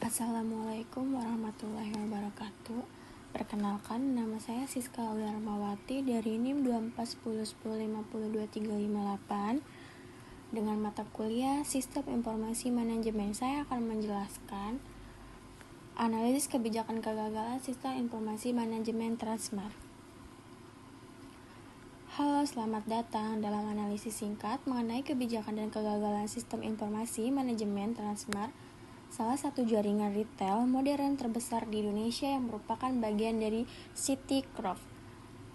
Assalamualaikum warahmatullahi wabarakatuh. Perkenalkan, nama saya Siska Aulia Rahmawati dari NIM 241010502358 dengan mata kuliah Sistem Informasi Manajemen. Saya akan menjelaskan analisis kebijakan kegagalan Sistem Informasi Manajemen Transmart. Halo, selamat datang dalam analisis singkat mengenai kebijakan dan kegagalan Sistem Informasi Manajemen Transmart, salah satu jaringan retail modern terbesar di Indonesia yang merupakan bagian dari Citicorp.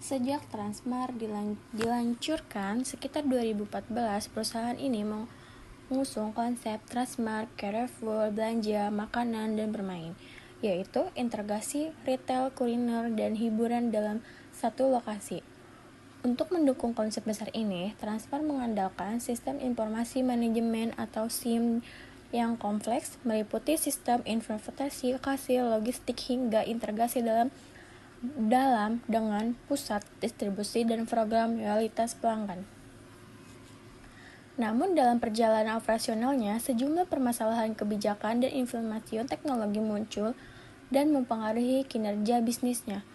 Sejak Transmart diluncurkan sekitar 2014, perusahaan ini mengusung konsep Transmart, Carrefour, belanja, makanan, dan bermain, yaitu integrasi retail, kuliner, dan hiburan dalam satu lokasi. Untuk mendukung konsep besar ini, Transmart mengandalkan sistem informasi manajemen atau SIM yang kompleks, meliputi sistem inventarisasi, kasir, logistik, hingga integrasi dalam dengan pusat distribusi dan program loyalitas pelanggan. Namun dalam perjalanan operasionalnya, sejumlah permasalahan kebijakan dan implementasi teknologi muncul dan mempengaruhi kinerja bisnisnya.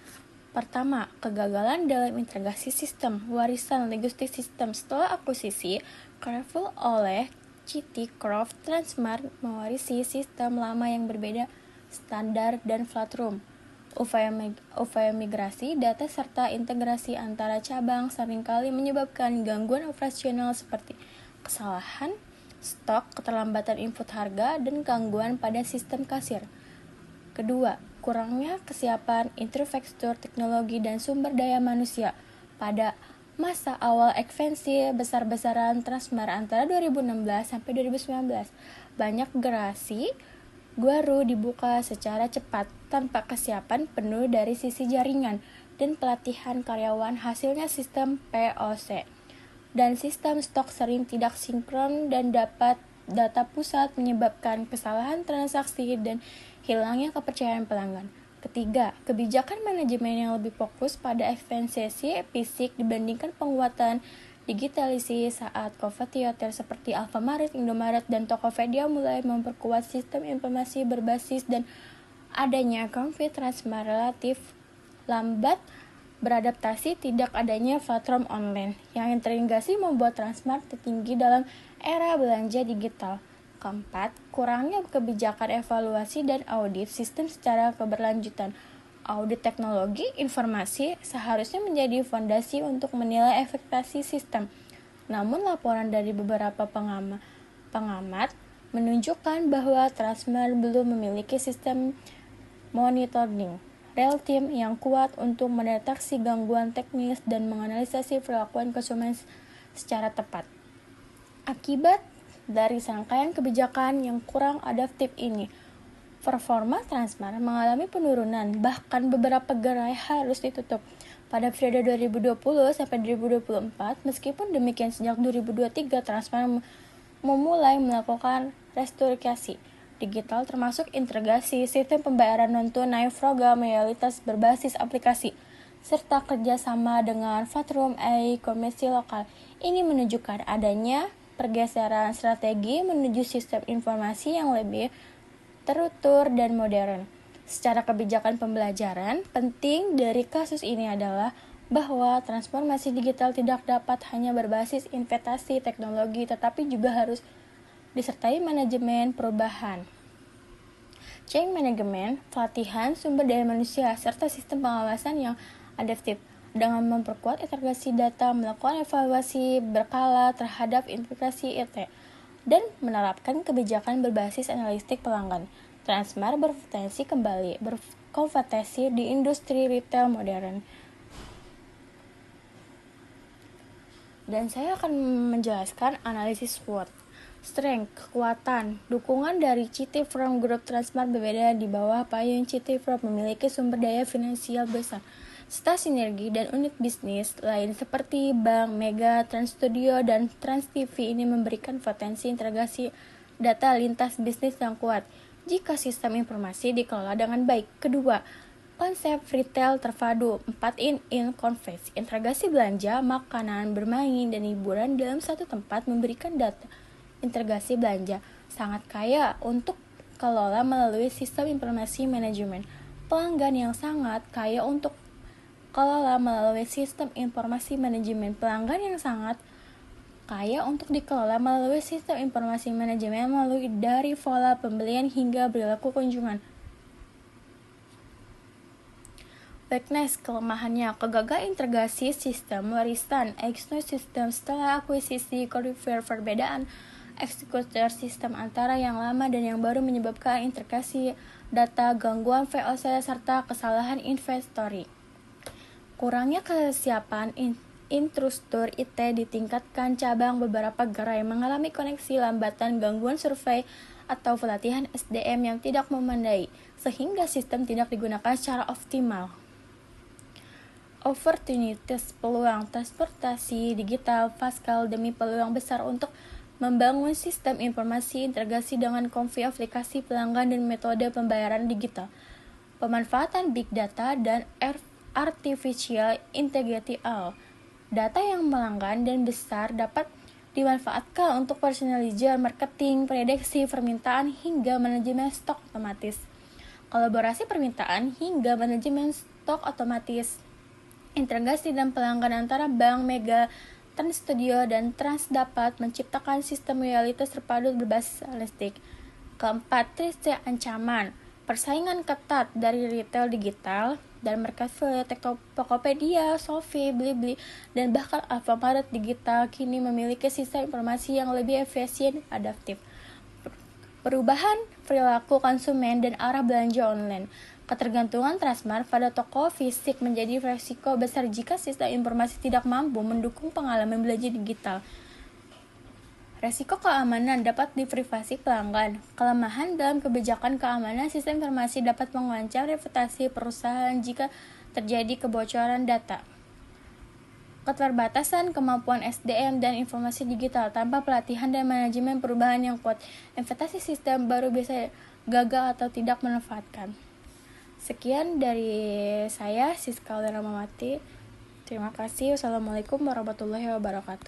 Pertama, kegagalan dalam integrasi sistem warisan logistik sistem. Setelah akuisisi Carrefour oleh Citicorp, Transmart mewarisi sistem lama yang berbeda standar dan platform. Upaya migrasi data serta integrasi antara cabang seringkali menyebabkan gangguan operasional seperti kesalahan stok, keterlambatan input harga, dan gangguan pada sistem kasir. Kedua, kurangnya kesiapan infrastruktur teknologi dan sumber daya manusia. Pada masa awal ekspansi besar-besaran Transmart antara 2016 sampai 2019, banyak gerasi baru dibuka secara cepat tanpa kesiapan penuh dari sisi jaringan dan pelatihan karyawan. Hasilnya sistem POC dan sistem stok sering tidak sinkron dan dapat data pusat menyebabkan kesalahan transaksi dan hilangnya kepercayaan pelanggan. Ketiga, kebijakan manajemen yang lebih fokus pada ekspansi fisik dibandingkan penguatan digitalisasi saat kompetitor seperti Alfamart, Indomaret, dan Tokopedia mulai memperkuat sistem informasi berbasis dan adanya konflik Transmart relatif lambat beradaptasi. Tidak adanya platform online yang terintegrasi membuat Transmart tertinggi dalam era belanja digital. Keempat, kurangnya kebijakan evaluasi dan audit sistem secara keberlanjutan. Audit teknologi informasi seharusnya menjadi fondasi untuk menilai efektivitas sistem. Namun laporan dari beberapa pengamat menunjukkan bahwa Transmart belum memiliki sistem monitoring real time yang kuat untuk mendeteksi gangguan teknis dan menganalisis perlakuan konsumen secara tepat. Akibat dari rangkaian kebijakan yang kurang adaptif ini, performa Transmart mengalami penurunan, bahkan beberapa gerai harus ditutup pada periode 2020 sampai 2024. Meskipun demikian, sejak 2023 Transmart memulai melakukan restrukturisasi digital termasuk integrasi sistem pembayaran non-tunai, program loyalitas berbasis aplikasi, serta kerjasama dengan platform e-commerce lokal. Ini menunjukkan adanya pergeseran strategi menuju sistem informasi yang lebih terukur dan modern. Secara kebijakan pembelajaran, penting dari kasus ini adalah bahwa transformasi digital tidak dapat hanya berbasis investasi teknologi, tetapi juga harus disertai manajemen perubahan, change management, pelatihan sumber daya manusia, serta sistem pengawasan yang adaptif. Dengan memperkuat integrasi data, melakukan evaluasi berkala terhadap integrasi IT, dan menerapkan kebijakan berbasis analitik pelanggan, Transmart berpotensi kembali berkompetisi di industri retail modern. Dan saya akan menjelaskan analisis SWOT. Strength, kekuatan, dukungan dari Citicorp Group. Transmart berbeda di bawah payung Citicorp memiliki sumber daya finansial besar, serta sinergi dan unit bisnis lain seperti Bank, Mega, Trans Studio, dan Trans TV. Ini memberikan potensi integrasi data lintas bisnis yang kuat jika sistem informasi dikelola dengan baik. Kedua, konsep retail terpadu 4-in-1 concept, integrasi belanja, makanan, bermain, dan hiburan dalam satu tempat memberikan data integrasi belanja sangat kaya untuk dikelola melalui sistem informasi manajemen. Pelanggan yang sangat kaya untuk kelola melalui sistem informasi manajemen. Pelanggan yang sangat kaya untuk dikelola melalui sistem informasi manajemen melalui dari pola pembelian hingga perilaku kunjungan. Weakness, kelemahannya, kegagalan integrasi sistem warisan, ekosistem setelah akuisisi, perbedaan eksekutor sistem antara yang lama dan yang baru menyebabkan integrasi data, gangguan VOC, serta kesalahan inventory. Kurangnya kesiapan infrastruktur IT ditingkatkan cabang beberapa gerai mengalami koneksi lambatan, gangguan survei, atau pelatihan SDM yang tidak memadai, sehingga sistem tidak digunakan secara optimal. Opportunities, peluang transportasi digital Pascal demi peluang besar untuk membangun sistem informasi integrasi dengan konfi aplikasi pelanggan dan metode pembayaran digital. Pemanfaatan big data dan artificial intelligence. Data yang pelanggan dan besar dapat dimanfaatkan untuk personalisasi marketing, prediksi permintaan hingga manajemen stok otomatis. Kolaborasi permintaan hingga manajemen stok otomatis. Integrasi dan pelanggan antara bank, Mega, Trans Studio, dan Trans dapat menciptakan sistem loyalitas terpadu berbasis analitik. Keempat, ancaman. Persaingan ketat dari retail digital dan marketplace, Tokopedia, Shopee, Blibli, dan bahkan Alfamart digital kini memiliki sistem informasi yang lebih efisien dan adaptif. Perubahan perilaku konsumen dan arah belanja online. Ketergantungan Transmart pada toko fisik menjadi resiko besar jika sistem informasi tidak mampu mendukung pengalaman belanja digital. Resiko keamanan dapat deprivasi pelanggan. Kelemahan dalam kebijakan keamanan sistem informasi dapat mengancam reputasi perusahaan jika terjadi kebocoran data. Keterbatasan kemampuan SDM dan informasi digital tanpa pelatihan dan manajemen perubahan yang kuat. Investasi sistem baru bisa gagal atau tidak memanfaatkan. Sekian dari saya, Siska Ramawati. Terima kasih. Wassalamualaikum warahmatullahi wabarakatuh.